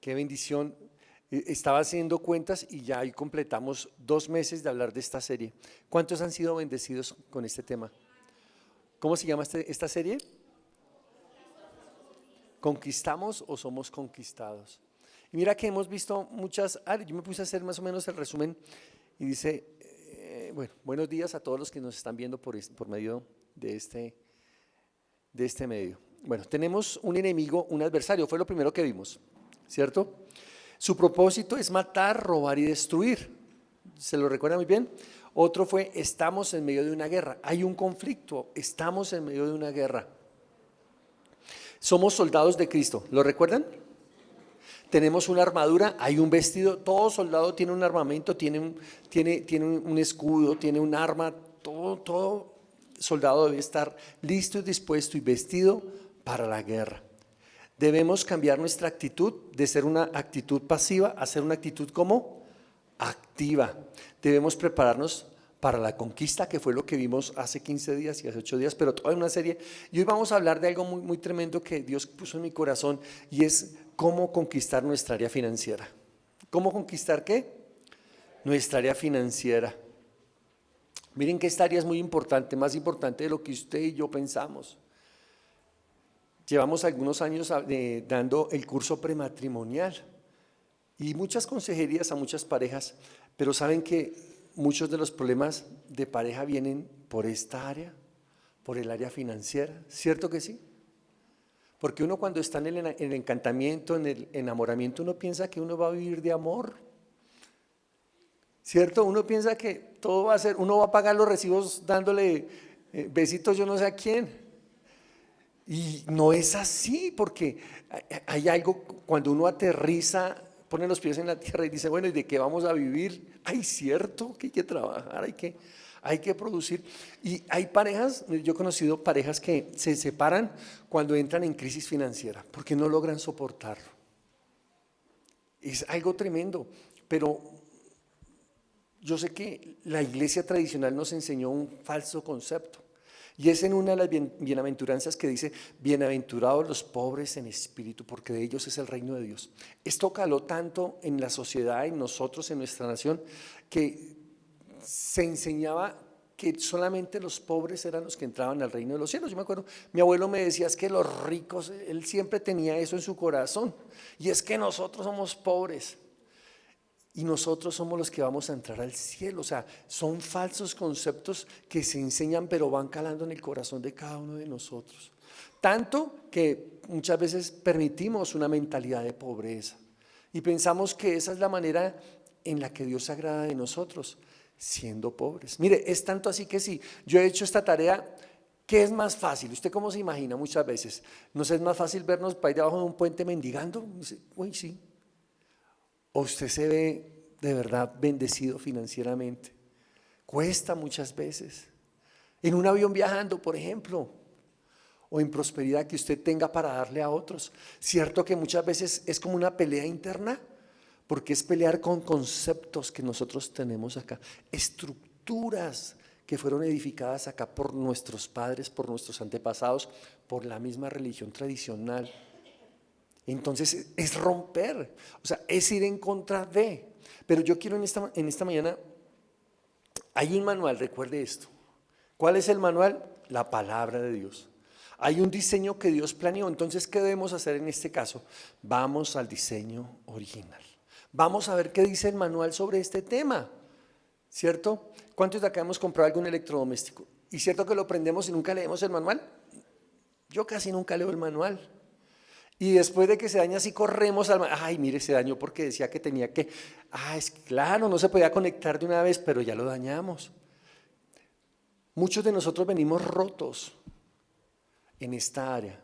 qué bendición. Estaba haciendo cuentas y ya ahí completamos 2 meses de hablar de esta serie. ¿Cuántos han sido bendecidos con este tema? ¿Cómo se llama esta serie? ¿Conquistamos o somos conquistados? Y mira que hemos visto muchas áreas. Yo me puse a hacer más o menos el resumen y dice, bueno, buenos días a todos los que nos están viendo por medio de este medio. Bueno, tenemos un enemigo, un adversario, fue lo primero que vimos, ¿cierto? Su propósito es matar, robar y destruir. ¿Se lo recuerda muy bien? Otro fue, estamos en medio de una guerra. Hay un conflicto, estamos en medio de una guerra. Somos soldados de Cristo, ¿lo recuerdan? Tenemos una armadura, hay un vestido, todo soldado tiene un armamento, tiene un escudo, tiene un arma, todo soldado debe estar listo y dispuesto y vestido para la guerra. Debemos cambiar nuestra actitud de ser una actitud pasiva a ser una actitud como activa. Debemos prepararnos para la conquista, que fue lo que vimos hace 15 días y hace 8 días, pero toda una serie. Y hoy vamos a hablar de algo muy, muy tremendo que Dios puso en mi corazón y es cómo conquistar nuestra área financiera. ¿Cómo conquistar qué? Nuestra área financiera. Miren que esta área es muy importante, más importante de lo que usted y yo pensamos. Llevamos algunos años dando el curso prematrimonial y muchas consejerías a muchas parejas, pero saben que muchos de los problemas de pareja vienen por esta área, por el área financiera, ¿cierto que sí? Porque uno cuando está en el encantamiento, en el enamoramiento, uno piensa que uno va a vivir de amor, ¿cierto? Uno piensa que todo va a ser, uno va a pagar los recibos dándole besitos yo no sé a quién. Y no es así, porque hay algo, cuando uno aterriza, pone los pies en la tierra y dice, bueno, ¿y de qué vamos a vivir? Ay, cierto que hay que trabajar, hay que producir. Y hay parejas, yo he conocido parejas que se separan cuando entran en crisis financiera, porque no logran soportarlo. Es algo tremendo, pero yo sé que la iglesia tradicional nos enseñó un falso concepto. Y es en una de las bienaventuranzas que dice, bienaventurados los pobres en espíritu, porque de ellos es el reino de Dios. Esto caló tanto en la sociedad, en nosotros, en nuestra nación, que se enseñaba que solamente los pobres eran los que entraban al reino de los cielos. Yo me acuerdo, mi abuelo me decía, es que los ricos, él siempre tenía eso en su corazón, y es que nosotros somos pobres. Y nosotros somos los que vamos a entrar al cielo. O sea, son falsos conceptos que se enseñan pero van calando en el corazón de cada uno de nosotros. Tanto que muchas veces permitimos una mentalidad de pobreza y pensamos que esa es la manera en la que Dios se agrada de nosotros, siendo pobres. Mire, es tanto así que si yo he hecho esta tarea, ¿qué es más fácil? ¿Usted cómo se imagina muchas veces? ¿Nos es más fácil vernos para ir debajo de un puente mendigando? Dice, uy, sí. ¿O usted se ve de verdad bendecido financieramente? Cuesta muchas veces. En un avión viajando, por ejemplo, o en prosperidad que usted tenga para darle a otros. Cierto que muchas veces es como una pelea interna, porque es pelear con conceptos que nosotros tenemos acá, estructuras que fueron edificadas acá por nuestros padres, por nuestros antepasados, por la misma religión tradicional. Entonces es romper, o sea, es ir en contra de. Pero yo quiero en esta mañana, hay un manual, recuerde esto. ¿Cuál es el manual? La palabra de Dios. Hay un diseño que Dios planeó, entonces ¿qué debemos hacer en este caso? Vamos al diseño original. Vamos a ver qué dice el manual sobre este tema, ¿cierto? ¿Cuántos de acá hemos comprado algún electrodoméstico? ¿Y cierto que lo prendemos y nunca leemos el manual? Yo casi nunca leo el manual. Y después de que se daña, así corremos al ay, mire, se dañó porque decía que tenía que, es claro, no se podía conectar de una vez, pero ya lo dañamos. Muchos de nosotros venimos rotos en esta área.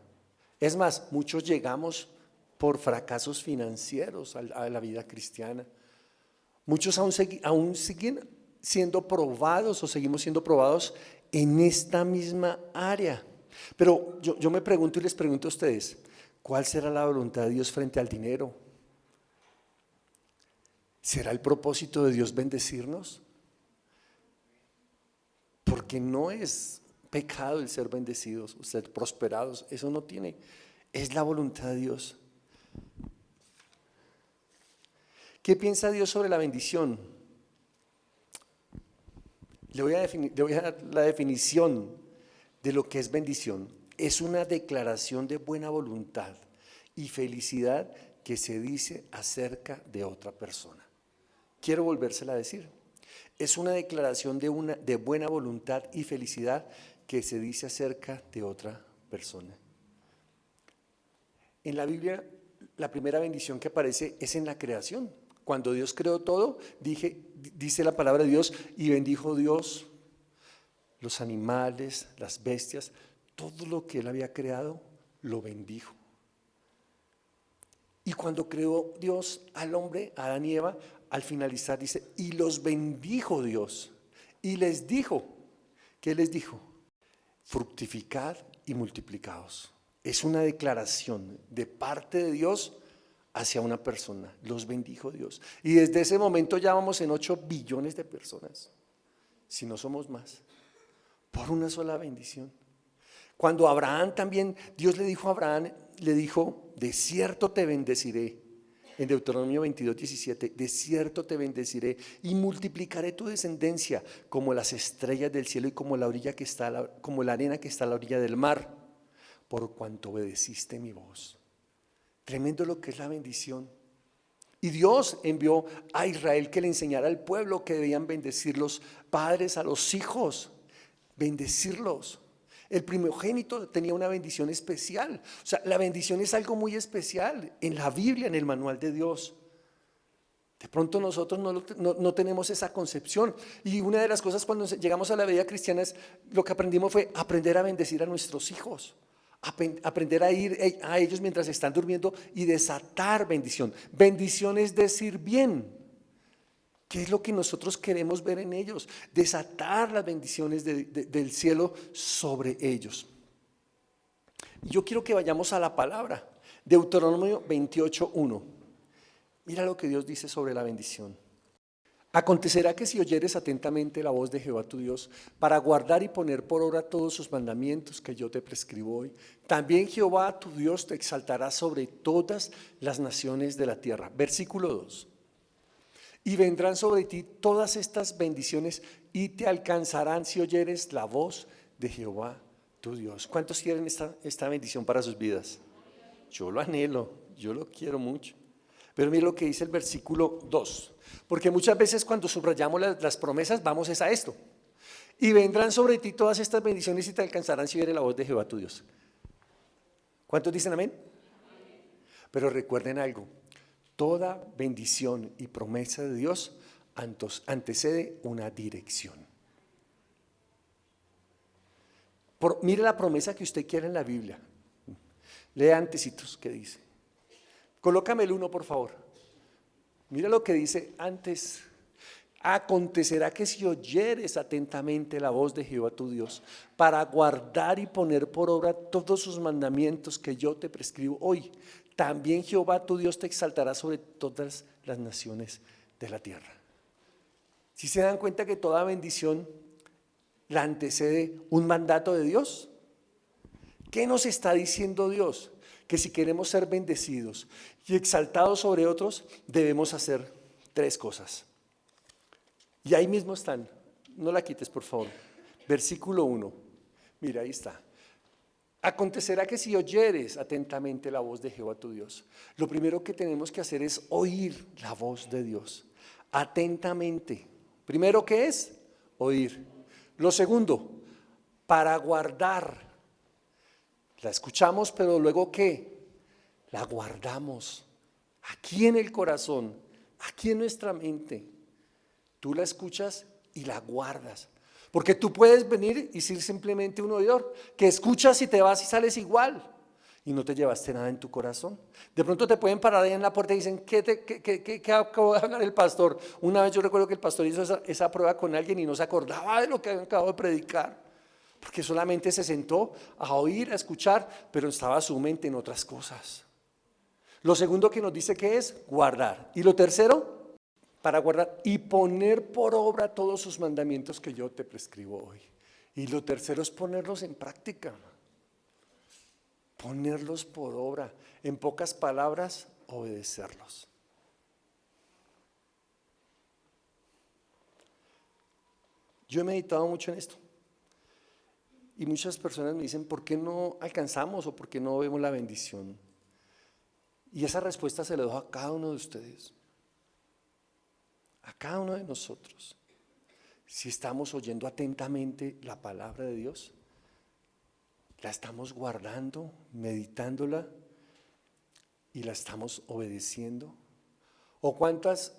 Es más, muchos llegamos por fracasos financieros a la vida cristiana. Muchos aún siguen siendo probados o seguimos siendo probados en esta misma área. Pero yo me pregunto y les pregunto a ustedes, ¿cuál será la voluntad de Dios frente al dinero? ¿Será el propósito de Dios bendecirnos? Porque no es pecado el ser bendecidos, ser prosperados, eso no tiene, es la voluntad de Dios. ¿Qué piensa Dios sobre la bendición? Le voy a dar la definición de lo que es bendición. Es una declaración de buena voluntad y felicidad que se dice acerca de otra persona. Quiero volvérsela a decir. Es una declaración de buena voluntad y felicidad que se dice acerca de otra persona. En la Biblia, la primera bendición que aparece es en la creación. Cuando Dios creó todo, dice la palabra de Dios, y bendijo Dios los animales, las bestias, todo lo que Él había creado, lo bendijo. Y cuando creó Dios al hombre, a Adán y Eva, al finalizar dice, y los bendijo Dios, y les dijo, ¿qué les dijo? Fructificad y multiplicaos. Es una declaración de parte de Dios hacia una persona. Los bendijo Dios. Y desde ese momento ya vamos en 8 billones de personas, si no somos más, por una sola bendición. Cuando Abraham también, Dios le dijo a Abraham, le dijo, de cierto te bendeciré. En Deuteronomio 22:17, de cierto te bendeciré y multiplicaré tu descendencia como las estrellas del cielo y como la arena que está a la orilla del mar, por cuanto obedeciste mi voz. Tremendo lo que es la bendición. Y Dios envió a Israel que le enseñara al pueblo que debían bendecir los padres a los hijos, bendecirlos. El primogénito tenía una bendición especial. O sea, la bendición es algo muy especial en la Biblia, en el manual de Dios. De pronto nosotros no tenemos esa concepción. Y una de las cosas cuando llegamos a la vida cristiana es lo que aprendimos fue aprender a bendecir a nuestros hijos. Aprender a ir a ellos mientras están durmiendo y desatar bendición. Bendición es decir bien. ¿Qué es lo que nosotros queremos ver en ellos? Desatar las bendiciones del cielo sobre ellos. Y yo quiero que vayamos a la palabra. Deuteronomio 28:1. Mira lo que Dios dice sobre la bendición. Acontecerá que si oyeres atentamente la voz de Jehová tu Dios, para guardar y poner por obra todos sus mandamientos que yo te prescribo hoy, también Jehová tu Dios te exaltará sobre todas las naciones de la tierra. Versículo 2. Y vendrán sobre ti todas estas bendiciones y te alcanzarán si oyeres la voz de Jehová tu Dios. ¿Cuántos quieren esta bendición para sus vidas? Yo lo anhelo, yo lo quiero mucho. Pero mire lo que dice el versículo 2. Porque muchas veces cuando subrayamos las promesas vamos a esto. Y vendrán sobre ti todas estas bendiciones y te alcanzarán si oyeres la voz de Jehová tu Dios. ¿Cuántos dicen amén? Pero recuerden algo. Toda bendición y promesa de Dios antecede una dirección. Mire la promesa que usted quiere en la Biblia. Lea antecitos, ¿qué dice? Colócame el 1, por favor. Mira lo que dice antes. Acontecerá que si oyeres atentamente la voz de Jehová tu Dios, para guardar y poner por obra todos sus mandamientos que yo te prescribo hoy, también Jehová tu Dios te exaltará sobre todas las naciones de la tierra. ¿Sí se dan cuenta que toda bendición la antecede un mandato de Dios? ¿Qué nos está diciendo Dios? Que si queremos ser bendecidos y exaltados sobre otros, debemos hacer 3 cosas. Y ahí mismo están, no la quites por favor. Versículo 1, mira ahí está. Acontecerá que si oyeres atentamente la voz de Jehová tu Dios, lo primero que tenemos que hacer es oír la voz de Dios, atentamente. Primero, ¿qué es? Oír. Lo segundo, para guardar. La escuchamos, pero luego ¿qué? La guardamos aquí en el corazón, aquí en nuestra mente. Tú la escuchas y la guardas. Porque tú puedes venir y ser simplemente un oidor, que escuchas y te vas y sales igual y no te llevaste nada en tu corazón. De pronto te pueden parar ahí en la puerta y dicen, ¿qué acabó de hablar el pastor? Una vez yo recuerdo que el pastor hizo esa prueba con alguien y no se acordaba de lo que acabó de predicar, porque solamente se sentó a oír, a escuchar, pero estaba su mente en otras cosas. Lo segundo que nos dice que es guardar. Y lo tercero, para guardar y poner por obra todos sus mandamientos que yo te prescribo hoy. Y lo tercero es ponerlos en práctica. Ponerlos por obra. En pocas palabras, obedecerlos. Yo he meditado mucho en esto y muchas personas me dicen, ¿por qué no alcanzamos o por qué no vemos la bendición? Y esa respuesta se la dejo a cada uno de ustedes, a cada uno de nosotros. Si estamos oyendo atentamente la palabra de Dios, la estamos guardando, meditándola y la estamos obedeciendo. ¿O cuántos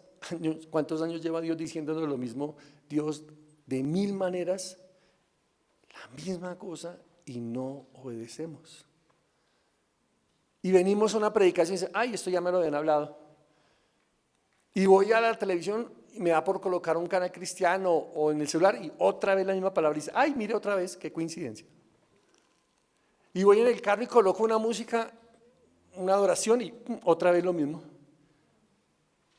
años lleva Dios diciéndonos lo mismo? Dios de mil maneras, la misma cosa y no obedecemos. Y venimos a una predicación y dicen, ay, esto ya me lo habían hablado. Y voy a la televisión y me da por colocar un canal cristiano o en el celular y otra vez la misma palabra y dice, ay, mire otra vez, qué coincidencia. Y voy en el carro y coloco una música, una adoración y otra vez lo mismo.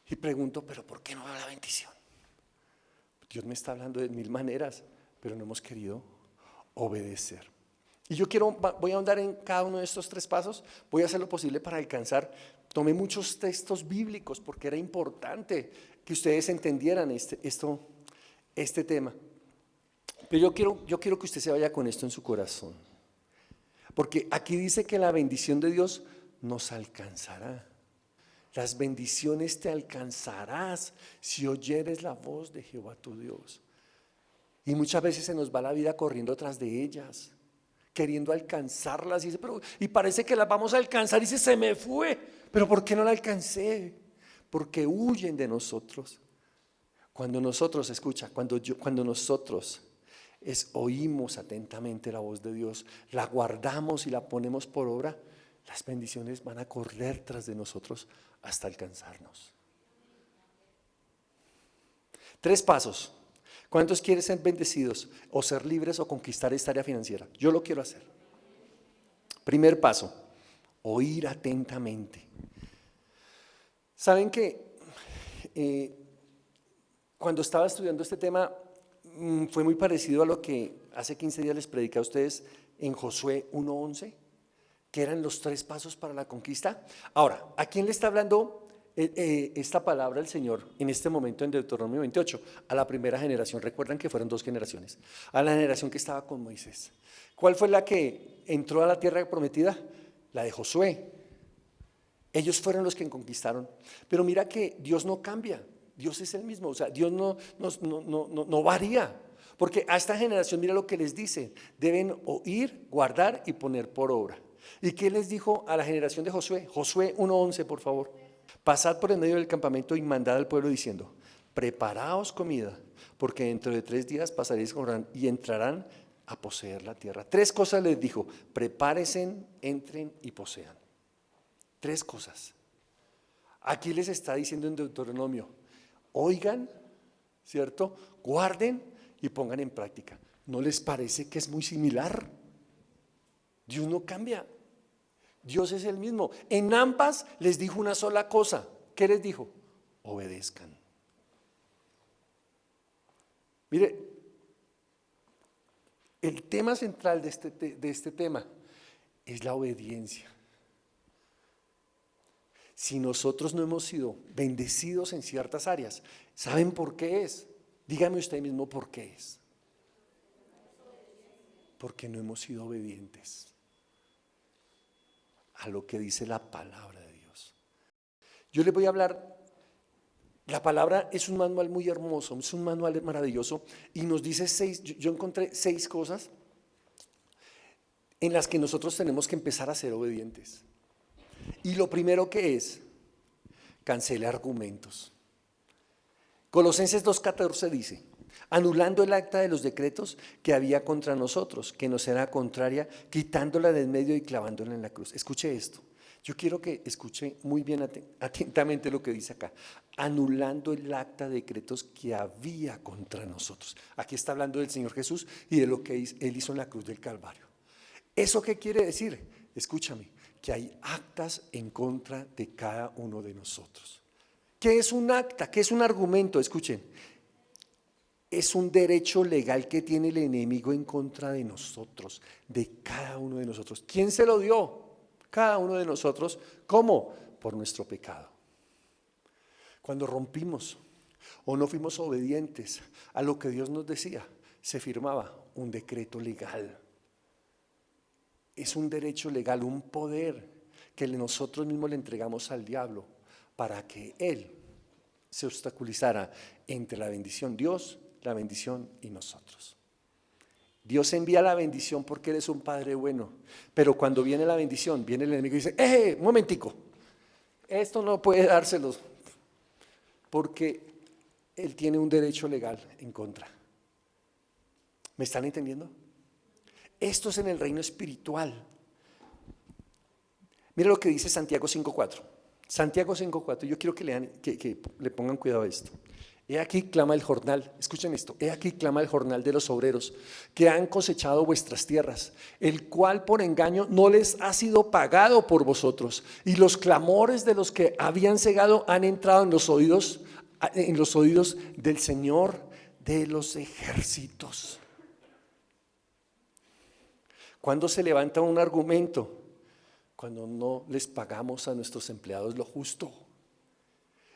Y pregunto, ¿pero por qué no va la bendición? Dios me está hablando de mil maneras, pero no hemos querido obedecer. Y yo voy a ahondar en cada uno de estos 3 pasos, voy a hacer lo posible para alcanzar. Tomé muchos textos bíblicos porque era importante que ustedes entendieran este tema. Pero yo quiero que usted se vaya con esto en su corazón. Porque aquí dice que la bendición de Dios nos alcanzará. Las bendiciones te alcanzarás si oyeres la voz de Jehová tu Dios. Y muchas veces se nos va la vida corriendo tras de ellas, queriendo alcanzarlas. Y parece que las vamos a alcanzar y dice, se me fue. Pero ¿por qué no la alcancé? Porque huyen de nosotros. Cuando nosotros, escucha, cuando nosotros oímos atentamente la voz de Dios, la guardamos y la ponemos por obra, las bendiciones van a correr tras de nosotros hasta alcanzarnos. 3 pasos. ¿Cuántos quieren ser bendecidos o ser libres o conquistar esta área financiera? Yo lo quiero hacer. Primer paso, oír atentamente. ¿Saben que cuando estaba estudiando este tema fue muy parecido a lo que hace 15 días les prediqué a ustedes en Josué 1:11? Que eran los 3 pasos para la conquista. Ahora, ¿a quién le está hablando esta palabra el Señor en este momento en Deuteronomio 28? A la primera generación. Recuerdan que fueron 2 generaciones. A la generación que estaba con Moisés. ¿Cuál fue la que entró a la tierra prometida? La de Josué. Ellos fueron los que conquistaron. Pero mira que Dios no cambia. Dios es el mismo. O sea, Dios no varía. Porque a esta generación, mira lo que les dice. Deben oír, guardar y poner por obra. ¿Y qué les dijo a la generación de Josué? Josué 1:11, por favor. Pasad por el medio del campamento y mandad al pueblo diciendo, preparaos comida, porque dentro de 3 días pasaréis y entrarán a poseer la tierra. 3 cosas les dijo, prepárense, entren y posean. 3 cosas. Aquí les está diciendo en Deuteronomio, oigan, ¿cierto? Guarden y pongan en práctica. ¿No les parece que es muy similar? Dios no cambia. Dios es el mismo. En ambas les dijo una sola cosa. ¿Qué les dijo? Obedezcan. Mire, el tema central de este tema es la obediencia. Si nosotros no hemos sido bendecidos en ciertas áreas, ¿saben por qué es? Dígame usted mismo por qué es. Porque no hemos sido obedientes a lo que dice la palabra de Dios. Yo les voy a hablar, la palabra es un manual muy hermoso, es un manual maravilloso y nos dice yo encontré 6 cosas en las que nosotros tenemos que empezar a ser obedientes. Y lo primero que es, cancele argumentos. Colosenses 2:14 dice, anulando el acta de los decretos que había contra nosotros, que nos era contraria, quitándola del medio y clavándola en la cruz. Escuche esto. Yo quiero que escuche muy bien atentamente lo que dice acá. Anulando el acta de decretos que había contra nosotros. Aquí está hablando del Señor Jesús y de lo que Él hizo en la cruz del Calvario. ¿Eso qué quiere decir? Escúchame, que hay actas en contra de cada uno de nosotros. ¿Qué es un acta? ¿Qué es un argumento? Escuchen. Es un derecho legal que tiene el enemigo en contra de nosotros, de cada uno de nosotros. ¿Quién se lo dio? Cada uno de nosotros. ¿Cómo? Por nuestro pecado. Cuando rompimos o no fuimos obedientes a lo que Dios nos decía, se firmaba un decreto legal. Es un derecho legal, un poder que nosotros mismos le entregamos al diablo para que él se obstaculizara entre la bendición Dios, la bendición y nosotros. Dios envía la bendición porque Él es un Padre bueno, pero cuando viene la bendición, viene el enemigo y dice, un momentico, esto no puede dárselos, porque Él tiene un derecho legal en contra. ¿Me están entendiendo? Esto es en el reino espiritual. Mira lo que dice Santiago 5:4. Santiago 5:4, yo quiero que lean, que le pongan cuidado a esto. He aquí clama el jornal, escuchen esto, he aquí clama el jornal de los obreros que han cosechado vuestras tierras, el cual por engaño no les ha sido pagado por vosotros, y los clamores de los que habían cegado han entrado en los oídos del Señor de los ejércitos. ¿Cuándo se levanta un argumento? Cuando no les pagamos a nuestros empleados lo justo.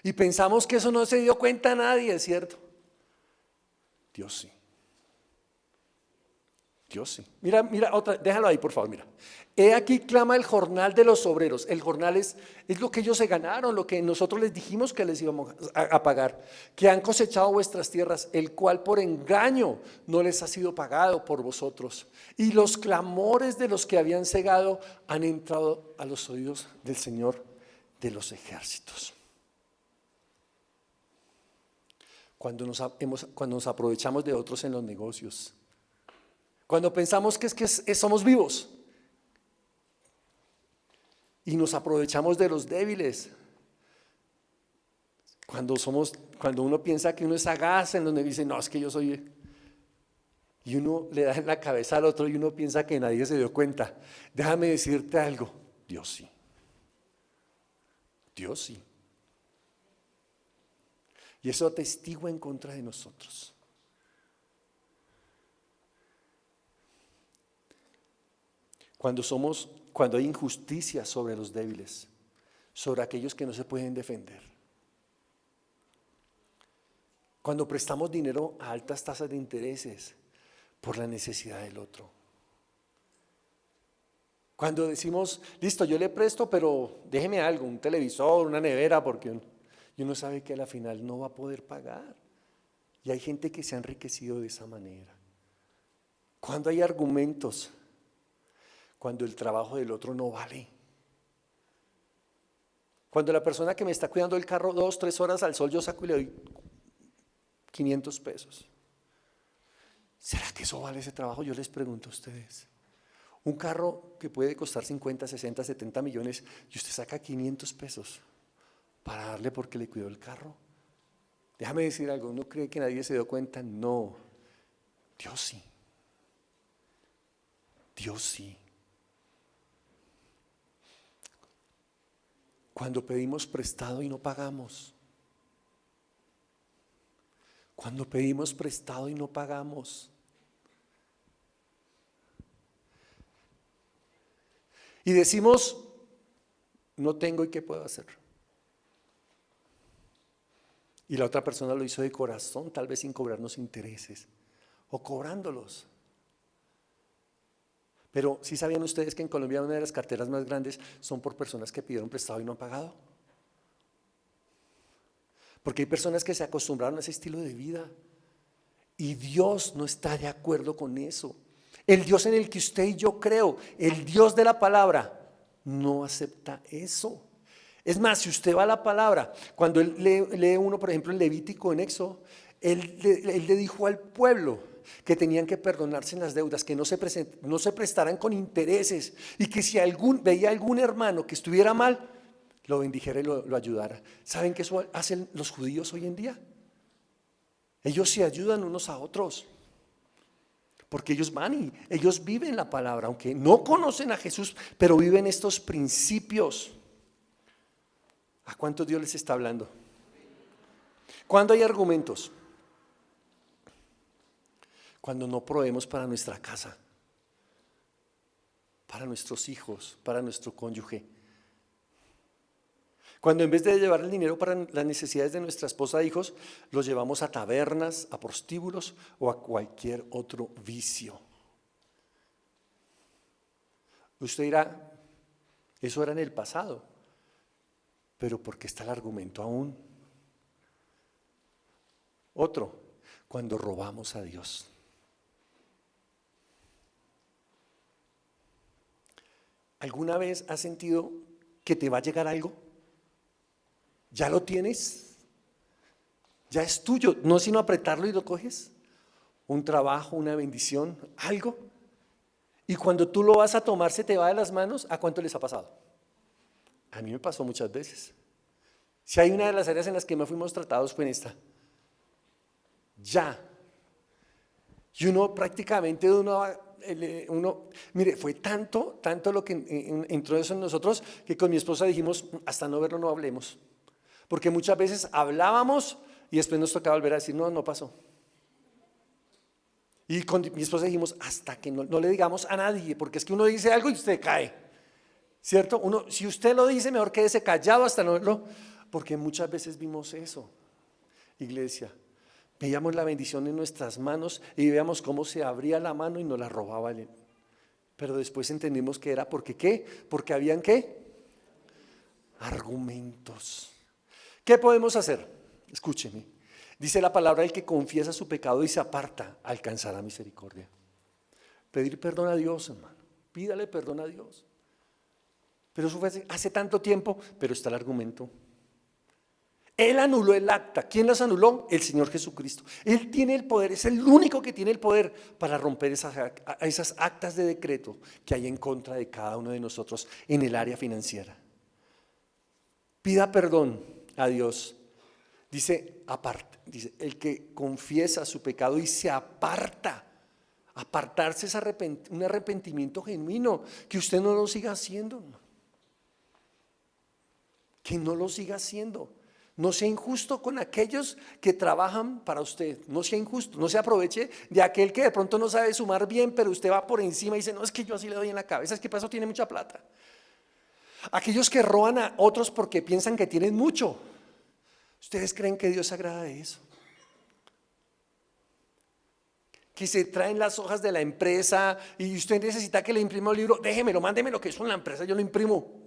Y pensamos que eso no se dio cuenta a nadie, ¿es cierto? Dios sí. Dios sí. Mira otra, déjalo ahí por favor, mira. He aquí clama el jornal de los obreros. El jornal es lo que ellos se ganaron, lo que nosotros les dijimos que les íbamos a pagar. Que han cosechado vuestras tierras, el cual por engaño no les ha sido pagado por vosotros. Y los clamores de los que habían cegado han entrado a los oídos del Señor de los ejércitos. Cuando nos aprovechamos de otros en los negocios, cuando pensamos que somos vivos y nos aprovechamos de los débiles, cuando uno piensa que uno es sagaz en donde dice, no, es que yo soy, y uno le da en la cabeza al otro y uno piensa que nadie se dio cuenta. Déjame decirte algo, Dios sí. Dios sí. Y eso atestigua en contra de nosotros. Cuando hay injusticia sobre los débiles, sobre aquellos que no se pueden defender. Cuando prestamos dinero a altas tasas de intereses por la necesidad del otro. Cuando decimos, listo, yo le presto, pero déjeme algo, un televisor, una nevera, porque uno sabe que a la final no va a poder pagar. Y hay gente que se ha enriquecido de esa manera. Cuando hay argumentos, cuando el trabajo del otro no vale. Cuando la persona que me está cuidando el carro 2, 3 horas al sol, yo saco y le doy 500 pesos. ¿Será que eso vale ese trabajo? Yo les pregunto a ustedes. Un carro que puede costar 50, 60, 70 millones y usted saca 500 pesos para darle porque le cuidó el carro. Déjame decir algo, ¿no cree que nadie se dio cuenta? No, Dios sí. Dios sí. Cuando pedimos prestado y no pagamos. Cuando pedimos prestado y no pagamos. Y decimos, no tengo y qué puedo hacer. Y la otra persona lo hizo de corazón, tal vez sin cobrarnos intereses o cobrándolos. Pero ¿sí sabían ustedes que en Colombia una de las carteras más grandes son por personas que pidieron prestado y no han pagado? Porque hay personas que se acostumbraron a ese estilo de vida y Dios no está de acuerdo con eso. El Dios en el que usted y yo creo, el Dios de la palabra, no acepta eso. Es más, si usted va a la palabra, cuando él lee uno, por ejemplo, en Levítico, en Éxodo, él le dijo al pueblo que tenían que perdonarse en las deudas, que no se prestaran con intereses y que si veía algún hermano que estuviera mal, lo bendijera y lo ayudara. ¿Saben qué eso hacen los judíos hoy en día? Ellos se ayudan unos a otros. Porque ellos van y ellos viven la palabra, aunque no conocen a Jesús, pero viven estos principios. ¿A cuántos Dios les está hablando? ¿Cuándo hay argumentos? Cuando no proveemos para nuestra casa, para nuestros hijos, para nuestro cónyuge. Cuando en vez de llevar el dinero para las necesidades de nuestra esposa e hijos, los llevamos a tabernas, a prostíbulos o a cualquier otro vicio. Usted dirá, eso era en el pasado, pero ¿por qué está el argumento aún? Otro, cuando robamos a Dios. ¿Alguna vez has sentido que te va a llegar algo? ¿Ya lo tienes? ¿Ya es tuyo? No sino apretarlo y lo coges. Un trabajo, una bendición, algo. Y cuando tú lo vas a tomar se te va de las manos. ¿A cuánto les ha pasado? A mí me pasó muchas veces. Si hay una de las áreas en las que más fuimos tratados fue en esta. Ya. Y uno prácticamente mire, fue tanto lo que entró eso en nosotros que con mi esposa dijimos, hasta no verlo no hablemos. Porque muchas veces hablábamos y después nos tocaba volver a decir, no pasó. Y con mi esposa dijimos, hasta que no le digamos a nadie, porque es que uno dice algo y usted cae, ¿cierto? Si usted lo dice, mejor quédese callado hasta no verlo, porque muchas veces vimos eso, iglesia. Veíamos la bendición en nuestras manos y veíamos cómo se abría la mano y nos la robaba él. Pero después entendimos que era porque ¿qué? Porque habían ¿qué? Argumentos. ¿Qué podemos hacer? Escúcheme. Dice la palabra, el que confiesa su pecado y se aparta, alcanzará misericordia. Pedir perdón a Dios, hermano. Pídale perdón a Dios. Pero eso fue hace tanto tiempo, pero está el argumento. Él anuló el acta. ¿Quién las anuló? El Señor Jesucristo. Él tiene el poder, es el único que tiene el poder para romper esas actas de decreto que hay en contra de cada uno de nosotros en el área financiera. Pida perdón a Dios. Dice, el que confiesa su pecado y se aparta. Apartarse es un arrepentimiento genuino, que usted no lo siga haciendo. Que no lo siga haciendo. No sea injusto con aquellos que trabajan para usted. No sea injusto, no se aproveche de aquel que de pronto no sabe sumar bien, pero usted va por encima y dice, no, es que yo así le doy en la cabeza, es que para eso tiene mucha plata. Aquellos que roban a otros porque piensan que tienen mucho. ¿Ustedes creen que Dios se agrada de eso? Que se traen las hojas de la empresa y usted necesita que le imprima un libro, déjemelo, mándemelo que eso en la empresa yo lo imprimo.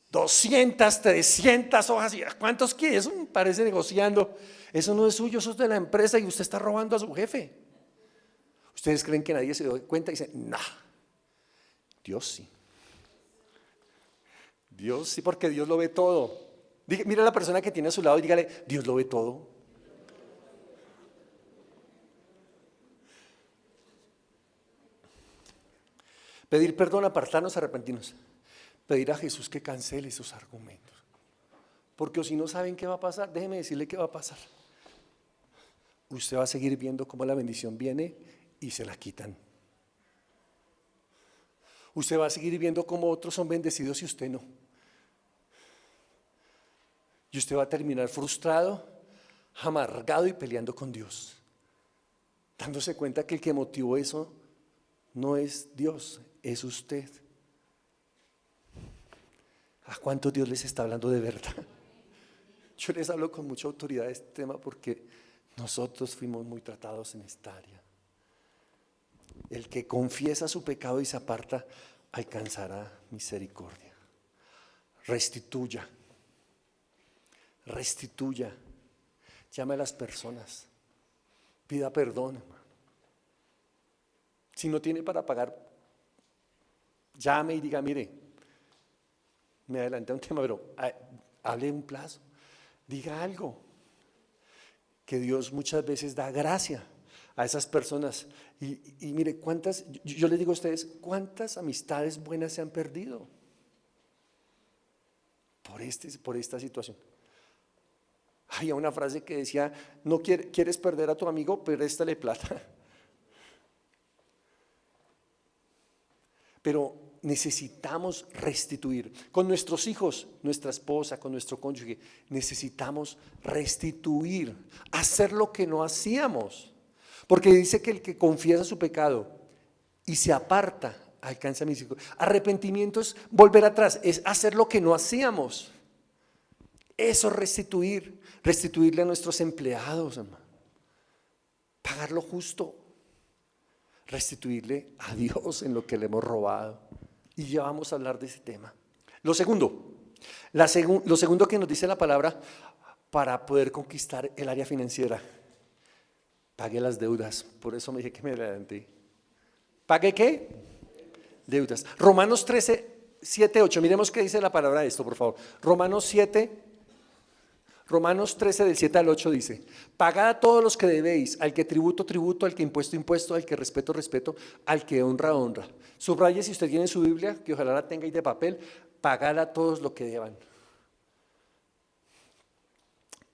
200, 300 hojas, y ¿cuántos quiere? Eso me parece negociando. Eso no es suyo, eso es de la empresa y usted está robando a su jefe. ¿Ustedes creen que nadie se da cuenta y dice, no, Dios sí? Dios sí, porque Dios lo ve todo. Mira a la persona que tiene a su lado y dígale, Dios lo ve todo. Pedir perdón, apartarnos, arrepentirnos. Pedir a Jesús que cancele esos argumentos. Porque si no saben qué va a pasar, déjeme decirle qué va a pasar. Usted va a seguir viendo cómo la bendición viene y se la quitan. Usted va a seguir viendo cómo otros son bendecidos y usted no. Y usted va a terminar frustrado, amargado y peleando con Dios. Dándose cuenta que el que motivó eso no es Dios, es usted. ¿A cuántos Dios les está hablando de verdad? Yo les hablo con mucha autoridad de este tema porque nosotros fuimos muy tratados en esta área. El que confiesa su pecado y se aparta, alcanzará misericordia. Restituya. Llame a las personas. Pida perdón, hermano. Si no tiene para pagar, llame y diga, mire, me adelanté a un tema, pero hable un plazo. Diga algo. Que Dios muchas veces da gracia a esas personas. Y mire, yo les digo a ustedes, ¿cuántas amistades buenas se han perdido? Por esta situación. Había una frase que decía, no quieres perder a tu amigo, préstale plata. Pero necesitamos restituir. Con nuestros hijos, nuestra esposa, con nuestro cónyuge, necesitamos restituir, hacer lo que no hacíamos. Porque dice que el que confiesa su pecado y se aparta, alcanza misericordia. Arrepentimiento es volver atrás, es hacer lo que no hacíamos. Eso es restituirle a nuestros empleados, hermano. Pagar lo justo, restituirle a Dios en lo que le hemos robado. Y ya vamos a hablar de ese tema. Lo segundo que nos dice la palabra para poder conquistar el área financiera: pague las deudas. Por eso me dije que me adelanté. ¿Pague qué? Deudas. Romanos 13, 7, 8. Miremos qué dice la palabra de esto, por favor. Romanos 13 del 7 al 8 dice: pagad a todos los que debéis, al que tributo, tributo, al que impuesto, impuesto, al que respeto, respeto, al que honra, honra. Subraye si usted tiene su Biblia, que ojalá la tenga ahí de papel: pagad a todos lo que deban.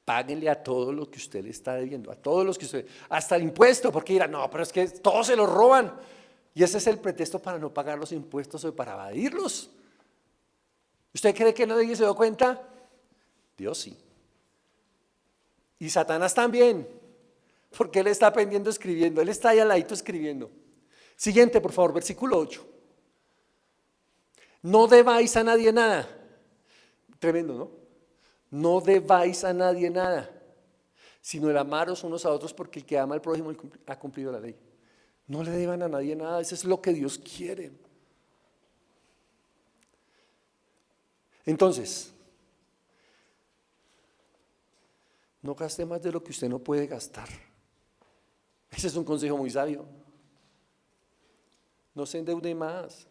Páguenle a todo lo que usted le está debiendo, a todos los que usted, hasta el impuesto, porque dirán, no, pero es que todos se los roban. Y ese es el pretexto para no pagar los impuestos o para evadirlos. ¿Usted cree que nadie se dio cuenta? Dios sí. Y Satanás también, porque él está pendiente escribiendo, él está ahí al ladito escribiendo. Siguiente, por favor, versículo 8. No debáis a nadie nada. Tremendo, ¿no? No debáis a nadie nada, sino el amaros unos a otros, porque el que ama al prójimo ha cumplido la ley. No le deban a nadie nada, eso es lo que Dios quiere. Entonces, no gaste más de lo que usted no puede gastar. Ese es un consejo muy sabio. No se endeude más.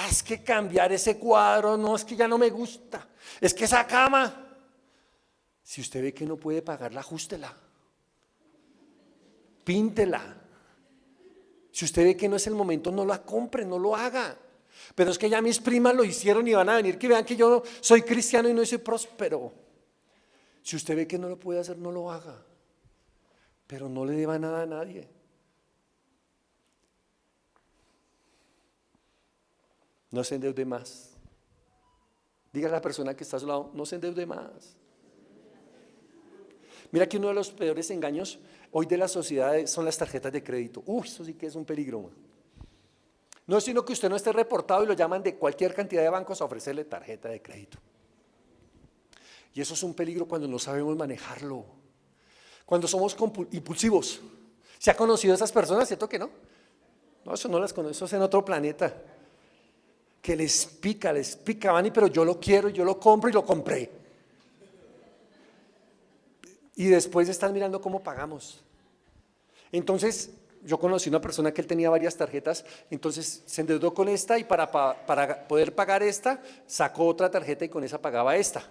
Es que cambiar ese cuadro, no, es que ya no me gusta. Es que esa cama, si usted ve que no puede pagarla, ajústela. Píntela. Si usted ve que no es el momento, no la compre, no lo haga. Pero es que ya mis primas lo hicieron y van a venir que vean que yo soy cristiano y no soy próspero. Si usted ve que no lo puede hacer, no lo haga. Pero no le deba nada a nadie. No se endeude más. Diga a la persona que está a su lado: no se endeude más. Mira que uno de los peores engaños hoy de la sociedad son las tarjetas de crédito. Eso sí que es un peligro. No es sino que usted no esté reportado y lo llaman de cualquier cantidad de bancos a ofrecerle tarjeta de crédito. Y eso es un peligro cuando no sabemos manejarlo. Cuando somos impulsivos. ¿Se ha conocido a esas personas? ¿Cierto que no? No, eso no las conozco, eso es en otro planeta. Que les pica, van y pero yo lo quiero, yo lo compro y lo compré. Y después están mirando cómo pagamos. Entonces, yo conocí una persona que él tenía varias tarjetas, entonces se endeudó con esta y para poder pagar esta, sacó otra tarjeta y con esa pagaba esta.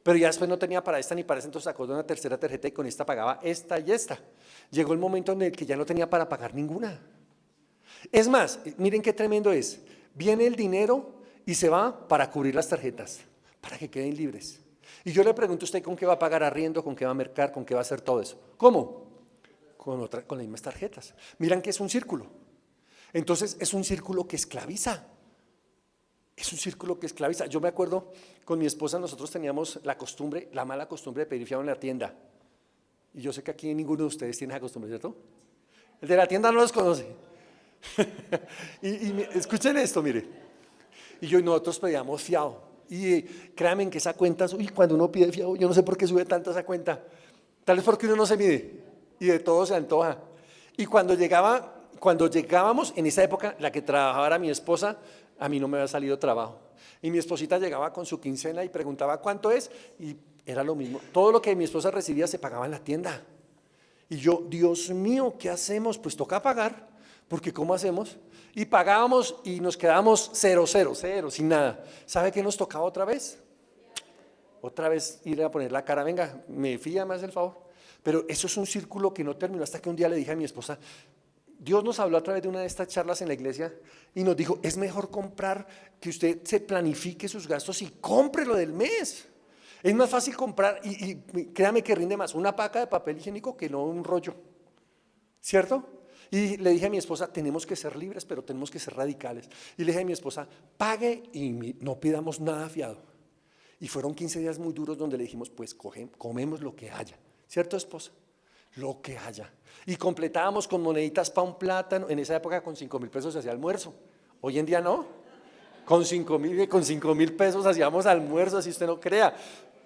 Pero ya después no tenía para esta ni para esta, entonces sacó de una tercera tarjeta y con esta pagaba esta y esta. Llegó el momento en el que ya no tenía para pagar ninguna. Es más, miren qué tremendo es. Viene el dinero y se va para cubrir las tarjetas, para que queden libres. Y yo le pregunto a usted: ¿con qué va a pagar arriendo? ¿Con qué va a mercar? ¿Con qué va a hacer todo eso? ¿Cómo? Con las mismas tarjetas. Miran que es un círculo. Entonces es un círculo que esclaviza. Es un círculo que esclaviza. Yo me acuerdo, con mi esposa nosotros teníamos la mala costumbre de pedir fiado en la tienda. Y yo sé que aquí ninguno de ustedes tiene esa costumbre, ¿cierto? El de la tienda no los conoce. Escuchen esto, mire. Y nosotros pedíamos fiado. Y créanme que esa cuenta, cuando uno pide fiado, yo no sé por qué sube tanto esa cuenta. Tal vez porque uno no se mide y de todo se antoja. Y cuando llegábamos, en esa época, la que trabajaba era mi esposa, a mí no me había salido trabajo. Y mi esposita llegaba con su quincena y preguntaba cuánto es, y era lo mismo. Todo lo que mi esposa recibía se pagaba en la tienda. Y yo, Dios mío, ¿qué hacemos? Pues toca pagar, porque ¿cómo hacemos? Y pagábamos y nos quedábamos cero, sin nada. ¿Sabe qué nos tocaba otra vez? Otra vez ir a poner la cara: venga, me fía, me hace el favor. Pero eso es un círculo que no terminó hasta que un día le dije a mi esposa: Dios nos habló a través de una de estas charlas en la iglesia y nos dijo: es mejor comprar, que usted se planifique sus gastos y compre lo del mes. Es más fácil comprar, y créame que rinde más una paca de papel higiénico que no un rollo, ¿cierto? Y le dije a mi esposa: tenemos que ser libres, pero tenemos que ser radicales. Y le dije a mi esposa: pague y no pidamos nada fiado. Y fueron 15 días muy duros donde le dijimos: pues comemos lo que haya, ¿cierto, esposa? Lo que haya. Y completábamos con moneditas para un plátano. En esa época con 5.000 pesos se hacía almuerzo. Hoy en día no. con 5.000 pesos hacíamos almuerzos, si usted no crea.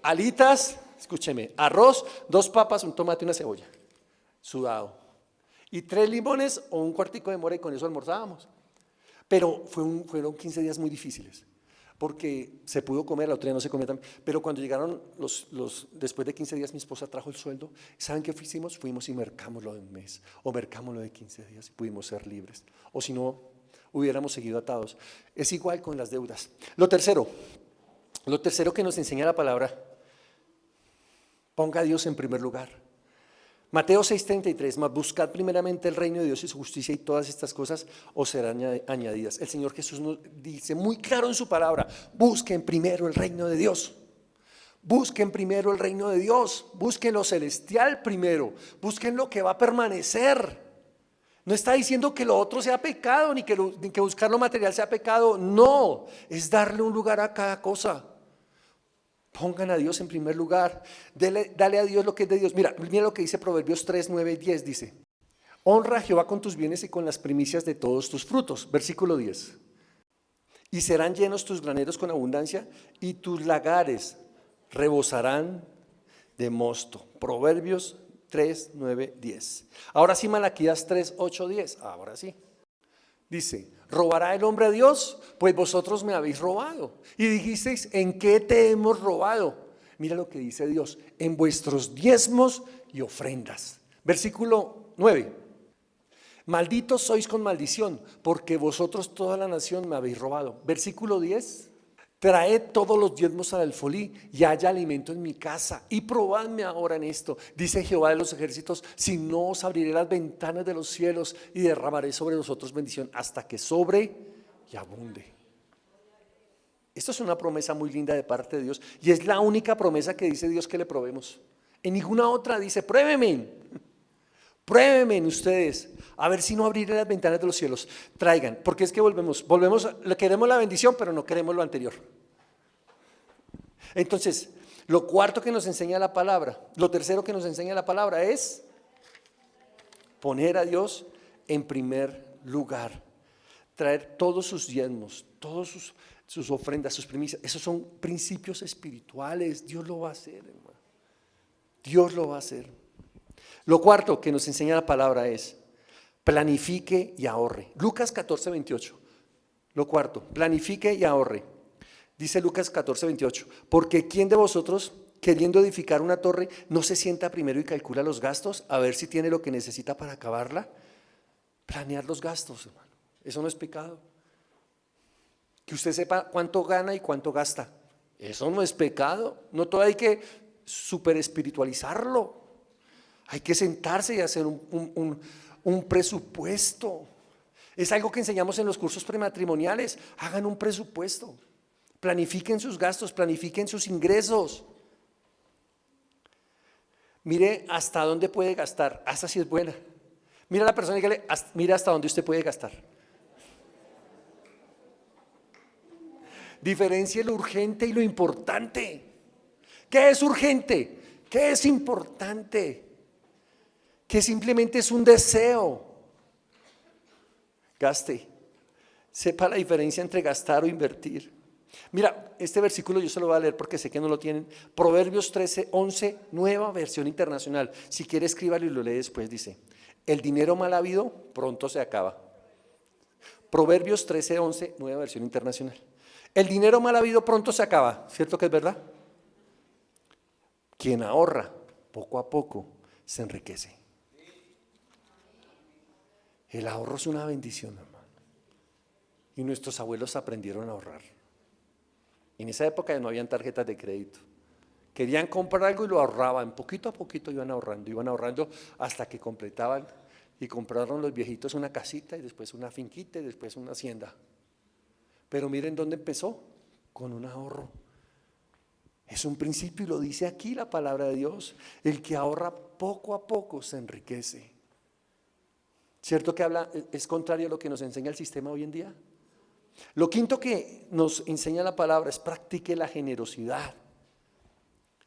Alitas, escúcheme, arroz, 2 papas, un tomate y una cebolla, sudado. Y 3 limones o un cuartico de mora y con eso almorzábamos. Pero fueron 15 días muy difíciles, porque se pudo comer, la otra día no se comía tan. Pero cuando llegaron después de 15 días mi esposa trajo el sueldo. ¿Saben qué hicimos? Fuimos y mercámoslo de un mes o mercámoslo de 15 días y pudimos ser libres. O si no, hubiéramos seguido atados. Es igual con las deudas. Lo tercero que nos enseña la palabra, ponga a Dios en primer lugar. Mateo 6:33, mas buscad primeramente el reino de Dios y su justicia y todas estas cosas os serán añadidas. El Señor Jesús nos dice muy claro en su palabra, busquen primero el reino de Dios. Busquen primero el reino de Dios, busquen lo celestial primero, busquen lo que va a permanecer. No está diciendo que lo otro sea pecado, ni que buscar lo material sea pecado, no, es darle un lugar a cada cosa. Pongan a Dios en primer lugar, dale a Dios lo que es de Dios. Mira lo que dice Proverbios 3, 9 y 10, dice, honra a Jehová con tus bienes y con las primicias de todos tus frutos, versículo 10. Y serán llenos tus graneros con abundancia y tus lagares rebosarán de mosto. Proverbios 3, 9, 10. Ahora sí, Malaquías 3, 8, 10. Ahora sí. Dice, ¿robará el hombre a Dios? Pues vosotros me habéis robado. Y dijisteis, ¿en qué te hemos robado? Mira lo que dice Dios, en vuestros diezmos y ofrendas. Versículo 9. Malditos sois con maldición, porque vosotros toda la nación me habéis robado. Versículo 10. Traed todos los diezmos al alfolí y haya alimento en mi casa y probadme ahora en esto, dice Jehová de los ejércitos, si no os abriré las ventanas de los cielos y derramaré sobre vosotros bendición hasta que sobre y abunde. Esto es una promesa muy linda de parte de Dios y es la única promesa que dice Dios que le probemos. En ninguna otra dice, pruébenme ustedes, a ver si no abriré las ventanas de los cielos. Traigan, porque es que volvemos, queremos la bendición, pero no queremos lo anterior. Entonces, lo cuarto que nos enseña la palabra, lo tercero que nos enseña la palabra es poner a Dios en primer lugar. Traer todos sus diezmos, todas sus ofrendas, sus primicias. Esos son principios espirituales. Dios lo va a hacer, hermano. Dios lo va a hacer. Lo cuarto que nos enseña la palabra es planifique y ahorre. Lucas 14, 28. Lo cuarto, planifique y ahorre. Dice Lucas 14, 28. Porque ¿quién de vosotros, queriendo edificar una torre, no se sienta primero y calcula los gastos a ver si tiene lo que necesita para acabarla? Planear los gastos, hermano. Eso no es pecado. Que usted sepa cuánto gana y cuánto gasta. Eso no es pecado. No todo hay que super espiritualizarlo. Hay que sentarse y hacer un presupuesto. Es algo que enseñamos en los cursos prematrimoniales. Hagan un presupuesto. Planifiquen sus gastos, planifiquen sus ingresos. Mire hasta dónde puede gastar. Hasta si es buena. Mira a la persona y dígale, mira hasta dónde usted puede gastar. Diferencia lo urgente y lo importante. ¿Qué es urgente? ¿Qué es importante? Que simplemente es un deseo. Gaste. Sepa la diferencia entre gastar o invertir. Mira, este versículo yo se lo voy a leer porque sé que no lo tienen. Proverbios 13, 11, nueva versión internacional. Si quiere escríbalo y lo lee después. Dice, el dinero mal habido pronto se acaba. Proverbios 13, 11, nueva versión internacional. El dinero mal habido pronto se acaba. ¿Cierto que es verdad? Quien ahorra poco a poco se enriquece. El ahorro es una bendición, hermano. Y nuestros abuelos aprendieron a ahorrar. En esa época no habían tarjetas de crédito. Querían comprar algo y lo ahorraban. Poquito a poquito iban ahorrando hasta que completaban y compraron los viejitos una casita y después una finquita y después una hacienda. Pero miren dónde empezó, con un ahorro. Es un principio y lo dice aquí la palabra de Dios. El que ahorra poco a poco se enriquece. ¿Cierto que es contrario a lo que nos enseña el sistema hoy en día? Lo quinto que nos enseña la palabra es practique la generosidad.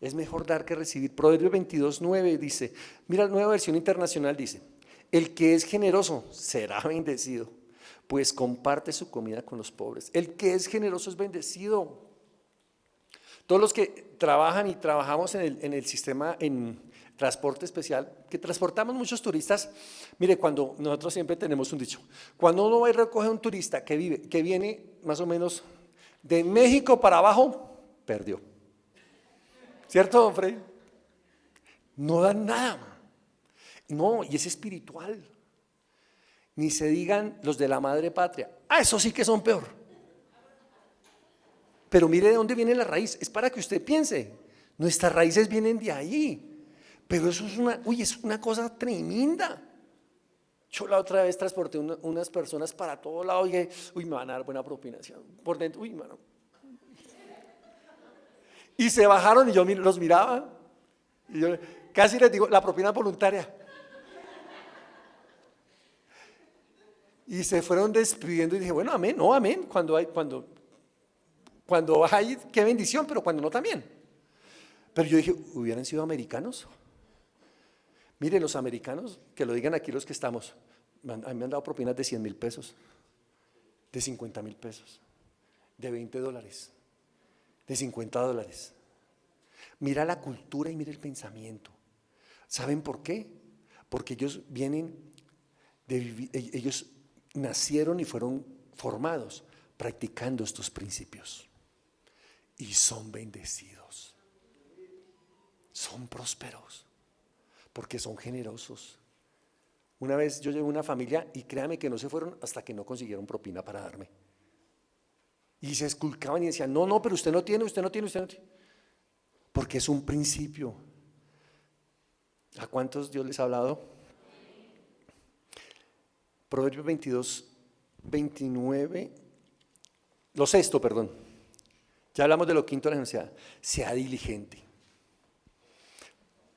Es mejor dar que recibir. Proverbios 22, 9 dice, mira la nueva versión internacional dice, el que es generoso será bendecido, pues comparte su comida con los pobres. El que es generoso es bendecido. Todos los que trabajan y trabajamos en el sistema, en transporte especial, que transportamos muchos turistas, mire, cuando nosotros siempre tenemos un dicho, cuando uno va y recoge a un turista que viene más o menos de México para abajo, perdió. ¿Cierto, don Frey? No dan nada. No, y es espiritual. Ni se digan los de la madre patria. Ah, eso sí que son peor. Pero mire de dónde viene la raíz. Es para que usted piense. Nuestras raíces vienen de ahí. Pero eso es una cosa tremenda. Yo la otra vez transporté unas personas para todo lado y dije, me van a dar buena propinación. Por dentro, mano. Y se bajaron y yo los miraba. Y yo casi les digo, la propina voluntaria. Y se fueron despidiendo y dije, bueno, amén, no, amén. Cuando hay, qué bendición, pero cuando no también. Pero yo dije, ¿hubieran sido americanos? Mire, los americanos, que lo digan aquí los que estamos, a mí me han dado propinas de 100,000 pesos, de 50,000 pesos, de $20, de $50. Mira la cultura y mira el pensamiento. ¿Saben por qué? Porque ellos vienen de vivir, ellos nacieron y fueron formados practicando estos principios y son bendecidos, son prósperos porque son generosos. Una vez yo llevé una familia y créame que no se fueron hasta que no consiguieron propina para darme y se esculcaban y decían, no, pero usted no tiene, porque es un principio. ¿A cuántos Dios les ha hablado? Proverbios 22, 29, lo sexto, perdón. Ya hablamos de lo quinto de la generosidad. Sea diligente.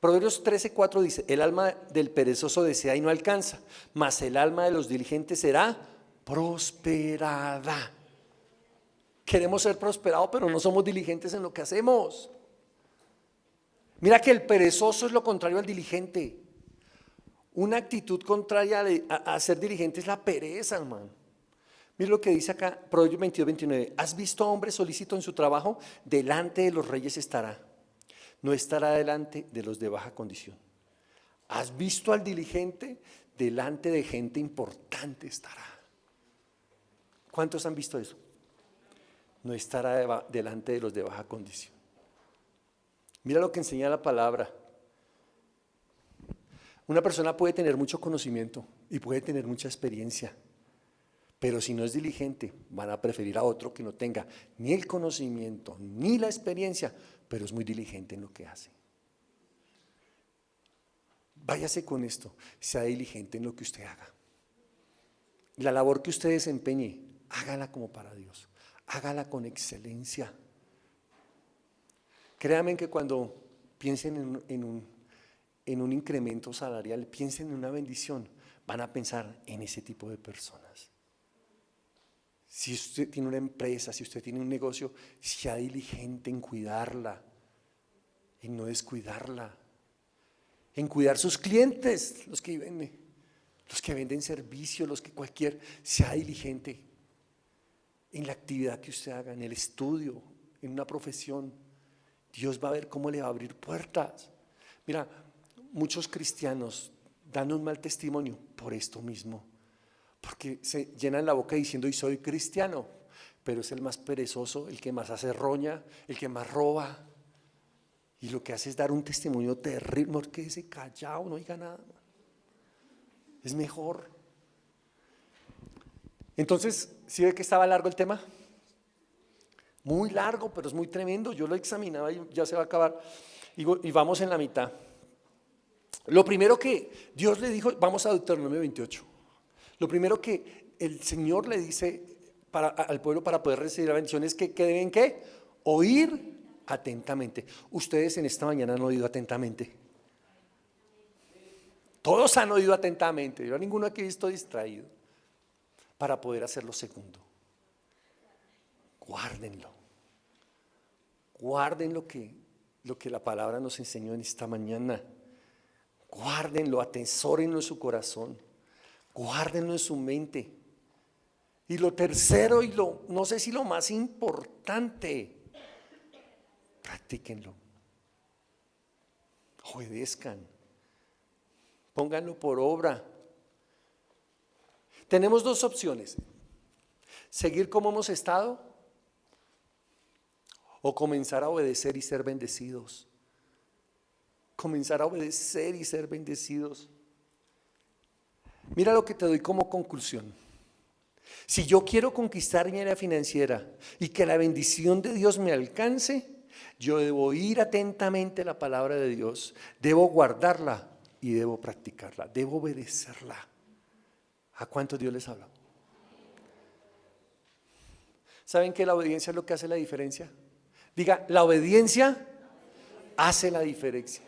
Proverbios 13:4 dice, el alma del perezoso desea y no alcanza, mas el alma de los diligentes será prosperada. Queremos ser prosperados, pero no somos diligentes en lo que hacemos. Mira que el perezoso es lo contrario al diligente. Una actitud contraria a ser diligente es la pereza, hermano. Mira lo que dice acá, Proverbios 22, 29. ¿Has visto a hombre solícito en su trabajo? Delante de los reyes estará. No estará delante de los de baja condición. ¿Has visto al diligente? Delante de gente importante estará. ¿Cuántos han visto eso? No estará delante de los de baja condición. Mira lo que enseña la palabra. Una persona puede tener mucho conocimiento y puede tener mucha experiencia, pero si no es diligente, van a preferir a otro que no tenga ni el conocimiento ni la experiencia, pero es muy diligente en lo que hace. Váyase con esto, sea diligente en lo que usted haga. La labor que usted desempeñe, hágala como para Dios, hágala con excelencia. Créanme que cuando piensen en un incremento salarial, piensen en una bendición, van a pensar en ese tipo de personas. Si usted tiene una empresa, si usted tiene un negocio, sea diligente en cuidarla, en no descuidarla, en cuidar sus clientes, los que venden servicios, sea diligente en la actividad que usted haga, en el estudio, en una profesión. Dios va a ver cómo le va a abrir puertas. Mira, muchos cristianos dan un mal testimonio por esto mismo, porque se llenan la boca diciendo y soy cristiano, pero es el más perezoso, el que más hace roña, el que más roba, y lo que hace es dar un testimonio terrible. No, quédese callado, no diga nada, es mejor. Entonces, ¿sí ve que estaba largo el tema? Muy largo, pero es muy tremendo. Yo lo examinaba y ya se va a acabar y vamos en la mitad. Lo primero que Dios le dijo, vamos a Deuteronomio 28. Lo primero que el Señor le dice al pueblo para poder recibir la bendición es que deben ¿qué? Oír atentamente. Ustedes en esta mañana han oído atentamente. Todos han oído atentamente. Yo a ninguno aquí he visto distraído. Para poder hacer lo segundo. Guárdenlo. Guarden lo que la palabra nos enseñó en esta mañana. Guárdenlo, atesórenlo en su corazón. Guárdenlo en su mente. Y lo tercero y no sé si lo más importante, practíquenlo, obedezcan, pónganlo por obra. Tenemos dos opciones: seguir como hemos estado o comenzar a obedecer y ser bendecidos. Comenzar a obedecer y ser bendecidos. Mira lo que te doy como conclusión. Si yo quiero conquistar mi área financiera y que la bendición de Dios me alcance, yo debo oír atentamente la palabra de Dios, debo guardarla y debo practicarla, debo obedecerla. ¿A cuántos Dios les habla? ¿Saben que la obediencia es lo que hace la diferencia? Diga, la obediencia hace la diferencia.